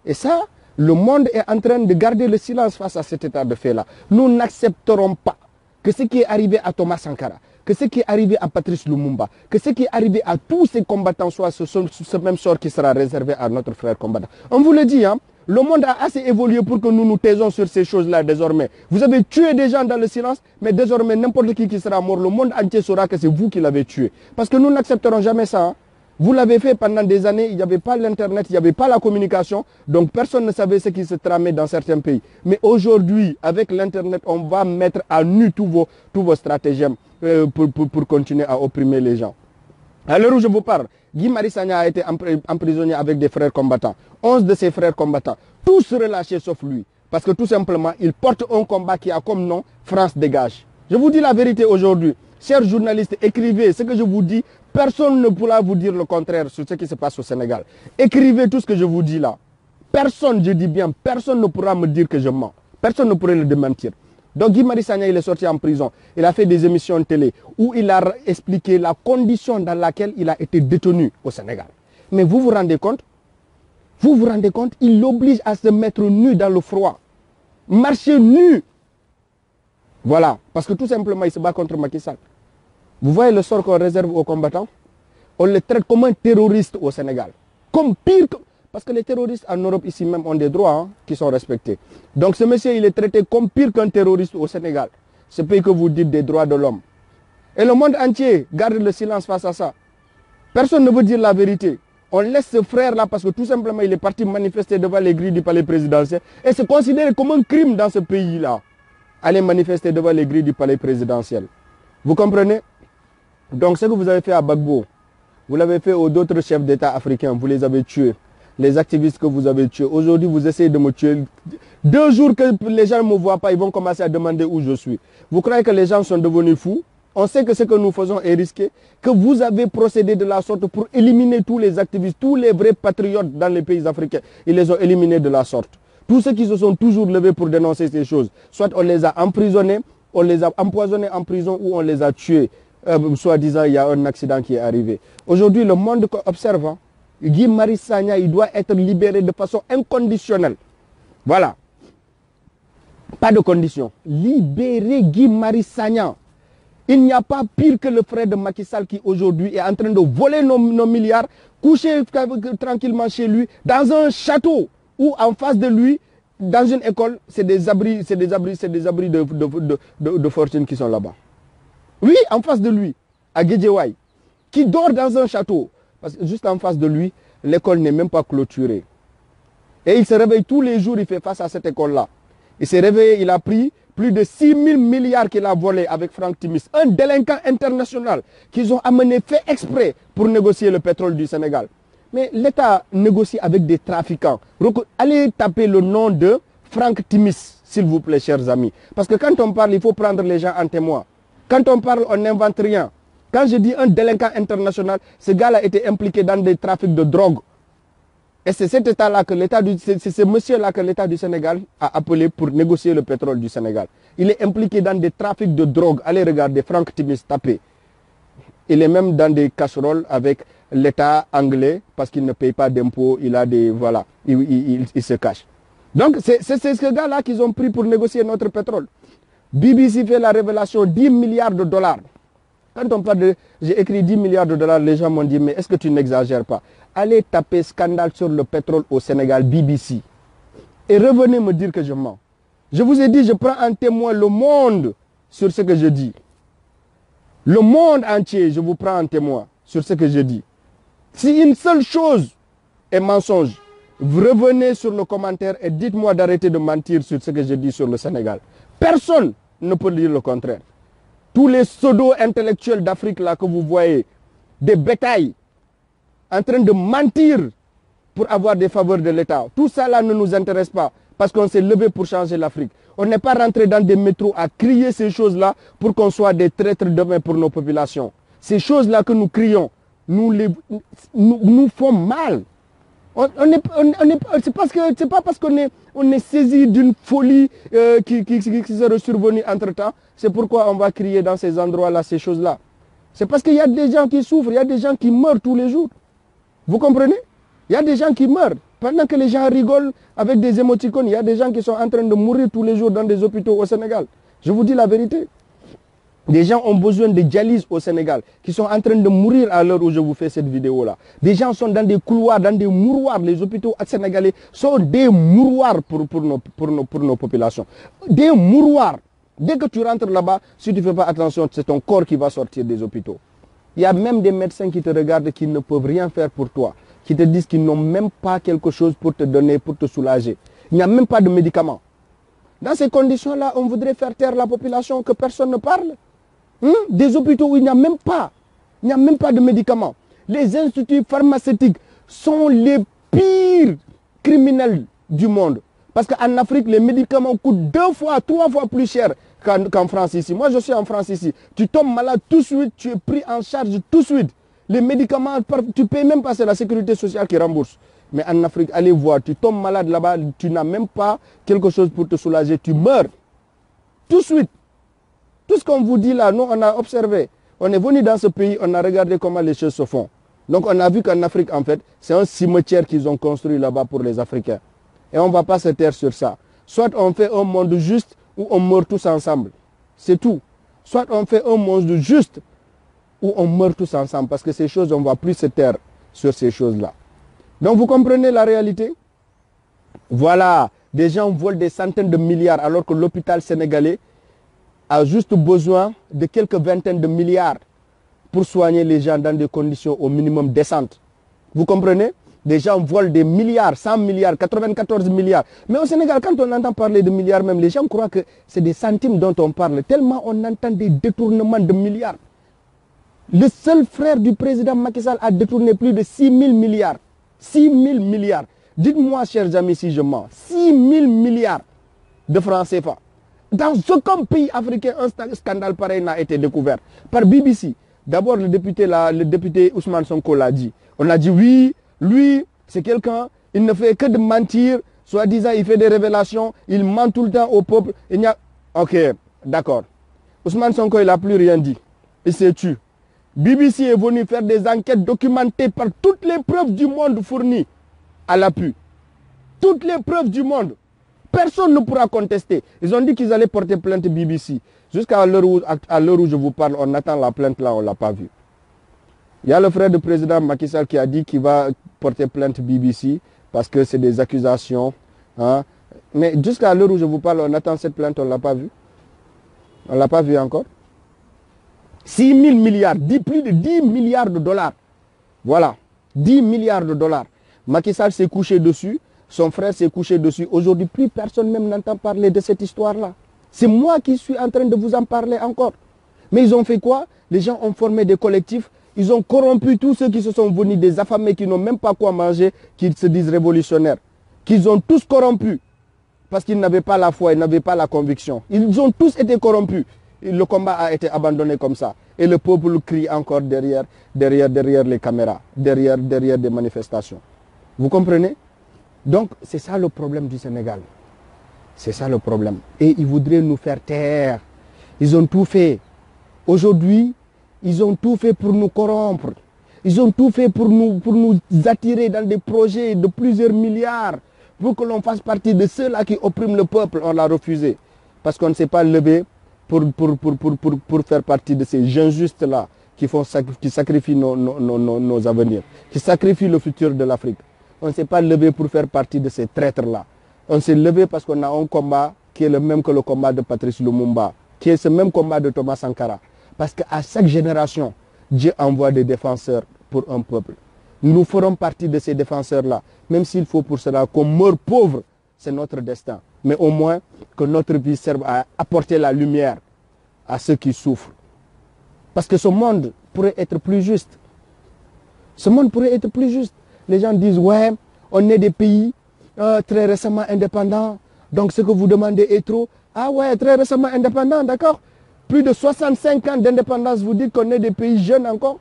Et ça, le monde est en train de garder le silence face à cet état de fait-là. Nous n'accepterons pas que ce qui est arrivé à Thomas Sankara, que ce qui est arrivé à Patrice Lumumba, que ce qui est arrivé à tous ces combattants soit ce même sort qui sera réservé à notre frère combattant. On vous le dit, hein, le monde a assez évolué pour que nous nous taisons sur ces choses-là désormais. Vous avez tué des gens dans le silence, mais désormais n'importe qui sera mort, le monde entier saura que c'est vous qui l'avez tué. Parce que nous n'accepterons jamais ça. Hein. Vous l'avez fait pendant des années, il n'y avait pas l'internet, il n'y avait pas la communication, donc personne ne savait ce qui se tramait dans certains pays. Mais aujourd'hui, avec l'internet, on va mettre à nu tous vos stratagèmes pour continuer à opprimer les gens. À l'heure où je vous parle, Guy Marius Sagna a été emprisonné avec des frères combattants. 11 de ses frères combattants, tous relâchés sauf lui. Parce que tout simplement, il porte un combat qui a comme nom France dégage. Je vous dis la vérité aujourd'hui. Chers journalistes, écrivez ce que je vous dis. Personne ne pourra vous dire le contraire sur ce qui se passe au Sénégal. Écrivez tout ce que je vous dis là. Personne, je dis bien, personne ne pourra me dire que je mens. Personne ne pourrait le démentir. Donc Guy Marius Sagna, il est sorti en prison. Il a fait des émissions de télé où il a expliqué la condition dans laquelle il a été détenu au Sénégal. Mais vous vous rendez compte? Vous vous rendez compte? Il l'oblige à se mettre nu dans le froid. Marcher nu. Voilà. Parce que tout simplement, il se bat contre Macky Sall. Vous voyez le sort qu'on réserve aux combattants? On les traite comme un terroriste au Sénégal. Comme pire que... Parce que les terroristes en Europe, ici même, ont des droits hein, qui sont respectés. Donc ce monsieur, il est traité comme pire qu'un terroriste au Sénégal. Ce pays que vous dites des droits de l'homme. Et le monde entier garde le silence face à ça. Personne ne veut dire la vérité. On laisse ce frère-là parce que tout simplement, il est parti manifester devant les grilles du palais présidentiel. Et c'est considéré comme un crime dans ce pays-là. Aller manifester devant les grilles du palais présidentiel. Vous comprenez? Donc ce que vous avez fait à Gbagbo, vous l'avez fait aux autres chefs d'État africains. Vous les avez tués. Les activistes que vous avez tués. Aujourd'hui, vous essayez de me tuer. 2 jours que les gens ne me voient pas, ils vont commencer à demander où je suis. Vous croyez que les gens sont devenus fous? On sait que ce que nous faisons est risqué. Que vous avez procédé de la sorte pour éliminer tous les activistes, tous les vrais patriotes dans les pays africains. Ils les ont éliminés de la sorte. Tous ceux qui se sont toujours levés pour dénoncer ces choses. Soit on les a emprisonnés, on les a empoisonnés en prison ou on les a tués. Soi-disant, il y a un accident qui est arrivé. Aujourd'hui, le monde observe. Hein, Guy Marius Sagna, il doit être libéré de façon inconditionnelle. Voilà. Pas de condition. Libérer Guy Marius Sagna. Il n'y a pas pire que le frère de Macky Sall qui aujourd'hui est en train de voler nos milliards, coucher tranquillement chez lui, dans un château, ou en face de lui, dans une école, c'est des abris, de fortune qui sont là-bas. Oui, en face de lui, à Guédiawaye, qui dort dans un château. Parce que juste en face de lui, l'école n'est même pas clôturée. Et il se réveille tous les jours, il fait face à cette école-là. Il s'est réveillé, il a pris plus de 6 000 milliards qu'il a volé avec Franck Timis, un délinquant international qu'ils ont amené fait exprès pour négocier le pétrole du Sénégal. Mais l'État négocie avec des trafiquants. Allez taper le nom de Franck Timis, s'il vous plaît, chers amis. Parce que quand on parle, il faut prendre les gens en témoin. Quand on parle, on n'invente rien. Quand je dis un délinquant international, ce gars-là était impliqué dans des trafics de drogue. Et c'est cet État-là que l'État c'est ce monsieur-là que l'État du Sénégal a appelé pour négocier le pétrole du Sénégal. Il est impliqué dans des trafics de drogue. Allez regarder, Franck Timis tapé. Il est même dans des casseroles avec l'État anglais parce qu'il ne paye pas d'impôts. Il a des... Voilà, il se cache. Donc c'est ce gars-là qu'ils ont pris pour négocier notre pétrole. BBC fait la révélation 10 milliards de dollars. Quand on parle de... J'ai écrit 10 milliards de dollars, les gens m'ont dit, mais est-ce que tu n'exagères pas? Allez taper scandale sur le pétrole au Sénégal, BBC. Et revenez me dire que je mens. Je vous ai dit, je prends en témoin le monde sur ce que je dis. Le monde entier, je vous prends en témoin sur ce que je dis. Si une seule chose est mensonge, vous revenez sur le commentaire et dites-moi d'arrêter de mentir sur ce que je dis sur le Sénégal. Personne ne peut dire le contraire. Tous les pseudo-intellectuels d'Afrique là que vous voyez, des bétails, en train de mentir pour avoir des faveurs de l'État. Tout ça là ne nous intéresse pas parce qu'on s'est levé pour changer l'Afrique. On n'est pas rentré dans des métros à crier ces choses-là pour qu'on soit des traîtres demain pour nos populations. Ces choses-là que nous crions, nous font mal. C'est pas parce qu'on est saisi d'une folie qui serait survenue entre-temps. C'est pourquoi on va crier dans ces endroits-là, ces choses-là. C'est parce qu'il y a des gens qui souffrent, il y a des gens qui meurent tous les jours. Vous comprenez? Il y a des gens qui meurent. Pendant que les gens rigolent avec des émoticônes, il y a des gens qui sont en train de mourir tous les jours dans des hôpitaux au Sénégal. Je vous dis la vérité. Des gens ont besoin de dialyse au Sénégal, qui sont en train de mourir à l'heure où je vous fais cette vidéo-là. Des gens sont dans des couloirs, dans des mouroirs. Les hôpitaux sénégalais sont des mouroirs pour nos populations. Des mouroirs. Dès que tu rentres là-bas, si tu ne fais pas attention, c'est ton corps qui va sortir des hôpitaux. Il y a même des médecins qui te regardent qui ne peuvent rien faire pour toi, qui te disent qu'ils n'ont même pas quelque chose pour te donner, pour te soulager. Il n'y a même pas de médicaments. Dans ces conditions-là, on voudrait faire taire la population, que personne ne parle. Des hôpitaux où il n'y a même pas. Il n'y a même pas de médicaments. Les instituts pharmaceutiques sont les pires criminels du monde. Parce qu'en Afrique, les médicaments coûtent 2 fois, 3 fois plus cher qu'en France ici. Moi, je suis en France ici. Tu tombes malade tout de suite, tu es pris en charge tout de suite. Les médicaments, tu ne payes même pas, c'est la sécurité sociale qui rembourse. Mais en Afrique, allez voir, tu tombes malade là-bas, tu n'as même pas quelque chose pour te soulager, tu meurs. Tout de suite. Tout ce qu'on vous dit là, nous, on a observé. On est venu dans ce pays, on a regardé comment les choses se font. Donc, on a vu qu'en Afrique, en fait, c'est un cimetière qu'ils ont construit là-bas pour les Africains. Et on ne va pas se taire sur ça. Soit on fait un monde juste ou on meurt tous ensemble. C'est tout. Soit on fait un monde juste ou on meurt tous ensemble, parce que ces choses, on ne va plus se taire sur ces choses-là. Donc vous comprenez la réalité? Voilà, des gens volent des centaines de milliards alors que l'hôpital sénégalais a juste besoin de quelques vingtaines de milliards pour soigner les gens dans des conditions au minimum décentes. Vous comprenez? Des gens volent des milliards, 100 milliards, 94 milliards. Mais au Sénégal, quand on entend parler de milliards même, les gens croient que c'est des centimes dont on parle. Tellement on entend des détournements de milliards. Le seul frère du président Macky Sall a détourné plus de 6 000 milliards. 6 000 milliards. Dites-moi, chers amis, si je mens. 6 000 milliards de francs CFA. Dans aucun pays africain, un scandale pareil n'a été découvert. Par BBC. D'abord, le député Ousmane Sonko l'a dit. On a dit oui, lui, c'est quelqu'un, il ne fait que de mentir. Soi-disant, il fait des révélations. Il ment tout le temps au peuple. Il n'y a... Ok, d'accord. Ousmane Sonko, il n'a plus rien dit. Il s'est tué. BBC est venu faire des enquêtes documentées par toutes les preuves du monde fournies à l'appui. Toutes les preuves du monde. Personne ne pourra contester. Ils ont dit qu'ils allaient porter plainte BBC. Jusqu'à l'heure où je vous parle, on attend la plainte là, on ne l'a pas vue. Il y a le frère du président Macky Sall qui a dit qu'il va porter plainte BBC parce que c'est des accusations. Hein. Mais jusqu'à l'heure où je vous parle, on attend cette plainte, on ne l'a pas vue. On ne l'a pas vue encore. 6 000 milliards, plus de 10 milliards de dollars. Voilà, 10 milliards de dollars. Macky Sall s'est couché dessus, son frère s'est couché dessus. Aujourd'hui, plus personne même n'entend parler de cette histoire-là. C'est moi qui suis en train de vous en parler encore. Mais ils ont fait quoi? Les gens ont formé des collectifs. Ils ont corrompu tous ceux qui se sont venus, des affamés qui n'ont même pas quoi manger, qui se disent révolutionnaires. Qu'ils ont tous corrompus. Parce qu'ils n'avaient pas la foi, ils n'avaient pas la conviction. Ils ont tous été corrompus. Le combat a été abandonné comme ça. Et le peuple crie encore derrière les caméras, derrière des manifestations. Vous comprenez? Donc, c'est ça le problème du Sénégal. C'est ça le problème. Et ils voudraient nous faire taire. Ils ont tout fait. Aujourd'hui, ils ont tout fait pour nous corrompre. Ils ont tout fait pour nous attirer dans des projets de plusieurs milliards. Pour que l'on fasse partie de ceux-là qui oppriment le peuple. On l'a refusé. Parce qu'on ne s'est pas levé pour faire partie de ces injustes-là qui sacrifient nos avenirs, qui sacrifient le futur de l'Afrique. On ne s'est pas levé pour faire partie de ces traîtres-là. On s'est levé parce qu'on a un combat qui est le même que le combat de Patrice Lumumba, qui est ce même combat de Thomas Sankara. Parce qu'à chaque génération, Dieu envoie des défenseurs pour un peuple. Nous ferons partie de ces défenseurs-là, même s'il faut pour cela qu'on meure pauvre, c'est notre destin. Mais au moins que notre vie serve à apporter la lumière à ceux qui souffrent. Parce que ce monde pourrait être plus juste. Ce monde pourrait être plus juste. Les gens disent, ouais, on est des pays très récemment indépendants, donc ce que vous demandez est trop. Ah ouais, très récemment indépendants, d'accord. Plus de 65 ans d'indépendance, vous dites qu'on est des pays jeunes encore.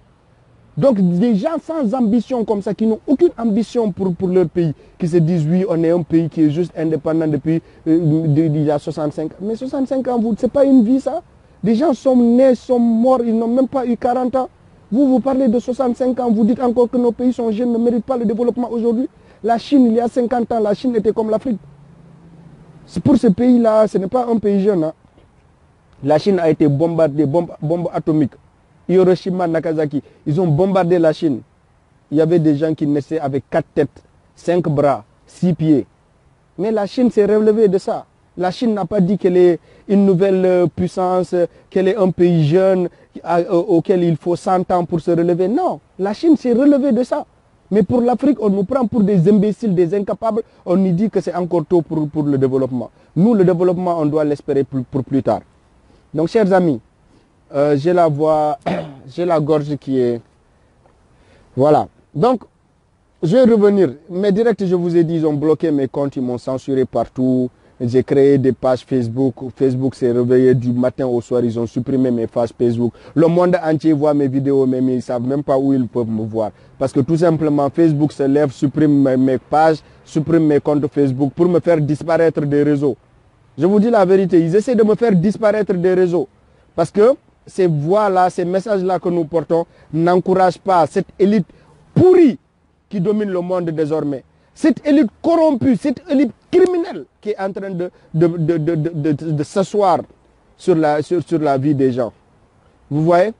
Donc des gens sans ambition comme ça, qui n'ont aucune ambition pour leur pays, qui se disent oui, on est un pays qui est juste indépendant depuis il y a 65 ans. Mais 65 ans, c'est pas une vie ça. Des gens sont nés, sont morts, ils n'ont même pas eu 40 ans. Vous parlez de 65 ans, vous dites encore que nos pays sont jeunes, ne méritent pas le développement aujourd'hui. La Chine, il y a 50 ans, la Chine était comme l'Afrique. Pour ce pays-là, ce n'est pas un pays jeune. Hein. La Chine a été bombardée, bombe atomique. Hiroshima, Nagasaki, ils ont bombardé la Chine. Il y avait des gens qui naissaient avec 4 têtes, 5 bras, 6 pieds. Mais la Chine s'est relevée de ça. La Chine n'a pas dit qu'elle est une nouvelle puissance, qu'elle est un pays jeune auquel il faut 100 ans pour se relever. Non, la Chine s'est relevée de ça. Mais pour l'Afrique, on nous prend pour des imbéciles, des incapables. On nous dit que c'est encore tôt pour le développement. Nous, le développement, on doit l'espérer pour plus tard. Donc, chers amis, j'ai la voix, j'ai la gorge qui est... Voilà. Donc, je vais revenir. Mes directs, je vous ai dit, ils ont bloqué mes comptes, ils m'ont censuré partout. J'ai créé des pages Facebook. Facebook s'est réveillé du matin au soir. Ils ont supprimé mes pages Facebook. Le monde entier voit mes vidéos, mais ils ne savent même pas où ils peuvent me voir. Parce que tout simplement, Facebook se lève, supprime mes pages, supprime mes comptes Facebook pour me faire disparaître des réseaux. Je vous dis la vérité, ils essaient de me faire disparaître des réseaux. Parce que ces voix-là, ces messages-là que nous portons n'encouragent pas cette élite pourrie qui domine le monde désormais. Cette élite corrompue, cette élite criminelle qui est en train de s'asseoir sur la vie des gens. Vous voyez?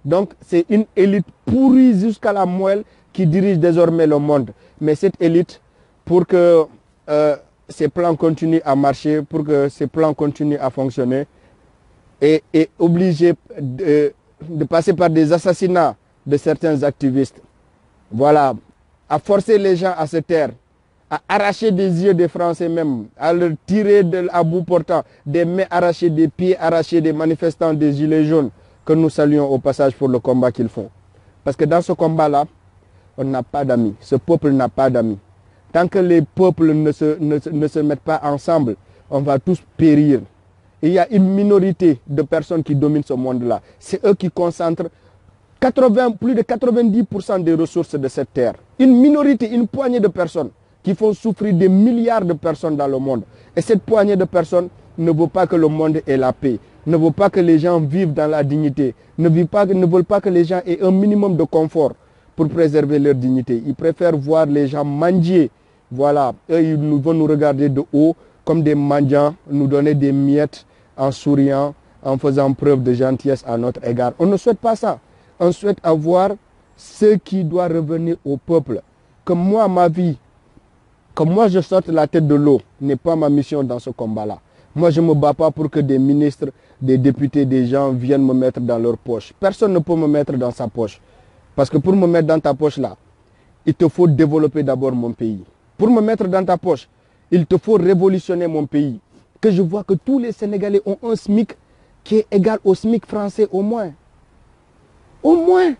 Donc c'est une élite pourrie jusqu'à la moelle qui dirige désormais le monde. Mais cette élite, pour que ces plans continuent à marcher, pour que ces plans continuent à fonctionner, est obligée de passer par des assassinats de certains activistes. Voilà, à forcer les gens à se taire, à arracher des yeux des Français même, à leur tirer à bout portant, des mains arrachées, des pieds arrachés, des manifestants, des gilets jaunes, que nous saluons au passage pour le combat qu'ils font. Parce que dans ce combat-là, on n'a pas d'amis. Ce peuple n'a pas d'amis. Tant que les peuples ne se mettent pas ensemble, on va tous périr. Et il y a une minorité de personnes qui dominent ce monde-là. C'est eux qui concentrent plus de 90% des ressources de cette terre. Une minorité, une poignée de personnes qui font souffrir des milliards de personnes dans le monde. Et cette poignée de personnes ne veut pas que le monde ait la paix, ne veut pas que les gens vivent dans la dignité, ne veulent pas que les gens aient un minimum de confort pour préserver leur dignité. Ils préfèrent voir les gens mendier. Voilà, eux, ils vont nous regarder de haut comme des mendiants, nous donner des miettes en souriant, en faisant preuve de gentillesse à notre égard. On ne souhaite pas ça. On souhaite avoir ce qui doit revenir au peuple. Que moi, ma vie, que moi je sorte la tête de l'eau, n'est pas ma mission dans ce combat-là. Moi, je ne me bats pas pour que des ministres, des députés, des gens viennent me mettre dans leur poche. Personne ne peut me mettre dans sa poche. Parce que pour me mettre dans ta poche là, il te faut développer d'abord mon pays. Pour me mettre dans ta poche, il te faut révolutionner mon pays. Que je vois que tous les Sénégalais ont un SMIC qui est égal au SMIC français au moins. Au moins,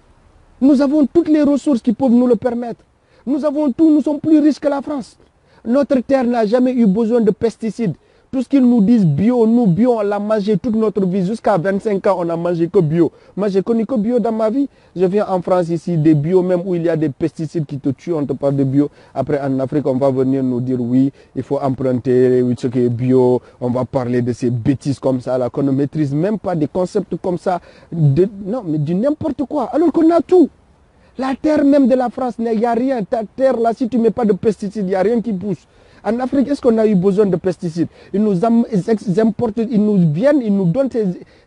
nous avons toutes les ressources qui peuvent nous le permettre. Nous avons tout, nous sommes plus riches que la France. Notre terre n'a jamais eu besoin de pesticides. Tout ce qu'ils nous disent bio, nous bio, on l'a mangé toute notre vie. Jusqu'à 25 ans, on n'a mangé que bio. Moi, j'ai connu que bio dans ma vie. Je viens en France ici, des bio même où il y a des pesticides qui te tuent, on te parle de bio. Après, en Afrique, on va venir nous dire oui, il faut emprunter ce qui est bio. On va parler de ces bêtises comme ça, là, qu'on ne maîtrise même pas des concepts comme ça. Non, mais du n'importe quoi. Alors qu'on a tout. La terre même de la France, il n'y a rien. Ta terre, là, si tu ne mets pas de pesticides, il n'y a rien qui pousse. En Afrique, est-ce qu'on a eu besoin de pesticides? Ils nous importent, ils nous viennent, ils nous donnent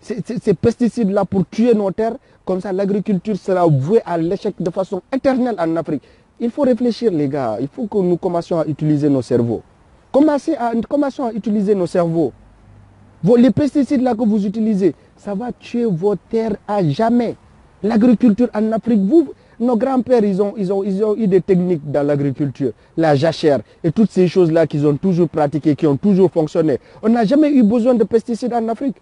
ces pesticides-là pour tuer nos terres. Comme ça, l'agriculture sera vouée à l'échec de façon éternelle en Afrique. Il faut réfléchir, les gars. Il faut que nous commencions à utiliser nos cerveaux. Commençons à utiliser nos cerveaux. Les pesticides-là que vous utilisez, ça va tuer vos terres à jamais. L'agriculture en Afrique, nos grands-pères, ils ont eu des techniques dans l'agriculture, la jachère et toutes ces choses-là qu'ils ont toujours pratiquées, qui ont toujours fonctionné. On n'a jamais eu besoin de pesticides en Afrique.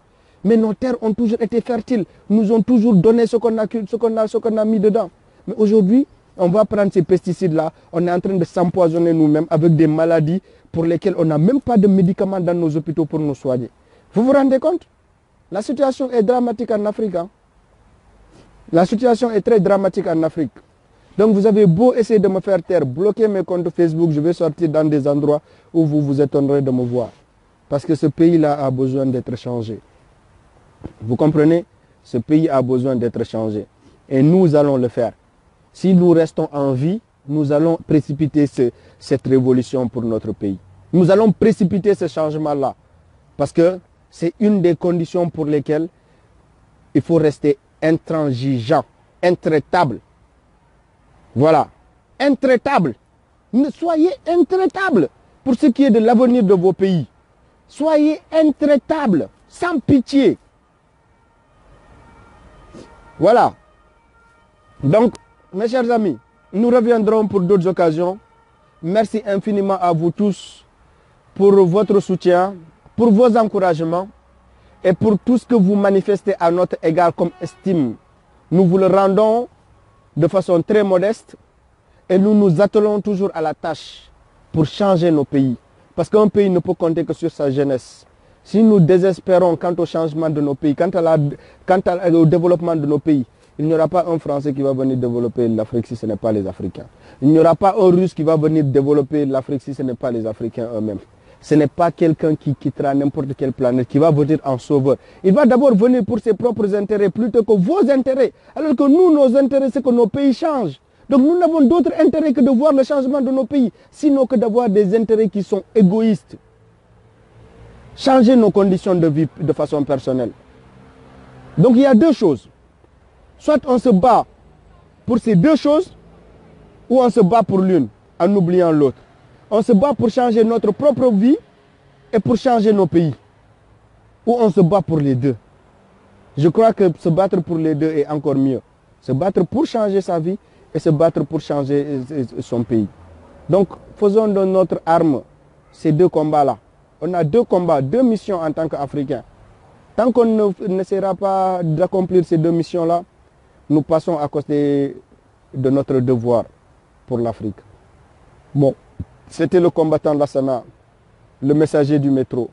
Mais nos terres ont toujours été fertiles, nous ont toujours donné ce qu'on a mis dedans. Mais aujourd'hui, on va prendre ces pesticides-là, on est en train de s'empoisonner nous-mêmes avec des maladies pour lesquelles on n'a même pas de médicaments dans nos hôpitaux pour nous soigner. Vous vous rendez compte? La situation est dramatique en Afrique. Hein? La situation est très dramatique en Afrique. Donc vous avez beau essayer de me faire taire, bloquer mes comptes Facebook, je vais sortir dans des endroits où vous vous étonnerez de me voir. Parce que ce pays-là a besoin d'être changé. Vous comprenez? Ce pays a besoin d'être changé. Et nous allons le faire. Si nous restons en vie, nous allons précipiter cette révolution pour notre pays. Nous allons précipiter ce changement-là. Parce que c'est une des conditions pour lesquelles il faut rester intransigeant, intraitable. Voilà, intraitable. Soyez intraitable pour ce qui est de l'avenir de vos pays. Soyez intraitable, sans pitié. Voilà. Donc, mes chers amis, nous reviendrons pour d'autres occasions. Merci infiniment à vous tous pour votre soutien, pour vos encouragements. Et pour tout ce que vous manifestez à notre égard comme estime, nous vous le rendons de façon très modeste et nous nous attelons toujours à la tâche pour changer nos pays. Parce qu'un pays ne peut compter que sur sa jeunesse. Si nous désespérons quant au changement de nos pays, quant au développement de nos pays, il n'y aura pas un Français qui va venir développer l'Afrique si ce n'est pas les Africains. Il n'y aura pas un Russe qui va venir développer l'Afrique si ce n'est pas les Africains eux-mêmes. Ce n'est pas quelqu'un qui quittera n'importe quelle planète qui va venir en sauveur. Il va d'abord venir pour ses propres intérêts plutôt que vos intérêts. Alors que nous, nos intérêts, c'est que nos pays changent. Donc nous n'avons d'autre intérêt que de voir le changement de nos pays, sinon que d'avoir des intérêts qui sont égoïstes. Changer nos conditions de vie de façon personnelle. Donc il y a deux choses. Soit on se bat pour ces deux choses, ou on se bat pour l'une, en oubliant l'autre. On se bat pour changer notre propre vie et pour changer nos pays. Ou on se bat pour les deux. Je crois que se battre pour les deux est encore mieux. Se battre pour changer sa vie et se battre pour changer son pays. Donc, faisons de notre arme ces deux combats-là. On a deux combats, deux missions en tant qu'Africains. Tant qu'on n'essaiera pas d'accomplir ces deux missions-là, nous passons à côté de notre devoir pour l'Afrique. Bon, c'était le combattant Lassana, le messager du métro.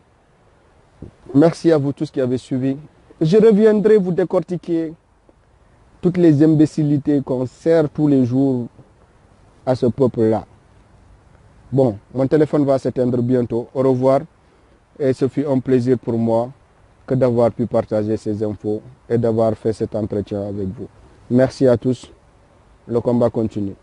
Merci à vous tous qui avez suivi. Je reviendrai vous décortiquer toutes les imbécilités qu'on sert tous les jours à ce peuple-là. Bon, mon téléphone va s'éteindre bientôt. Au revoir. Et ce fut un plaisir pour moi que d'avoir pu partager ces infos et d'avoir fait cet entretien avec vous. Merci à tous. Le combat continue.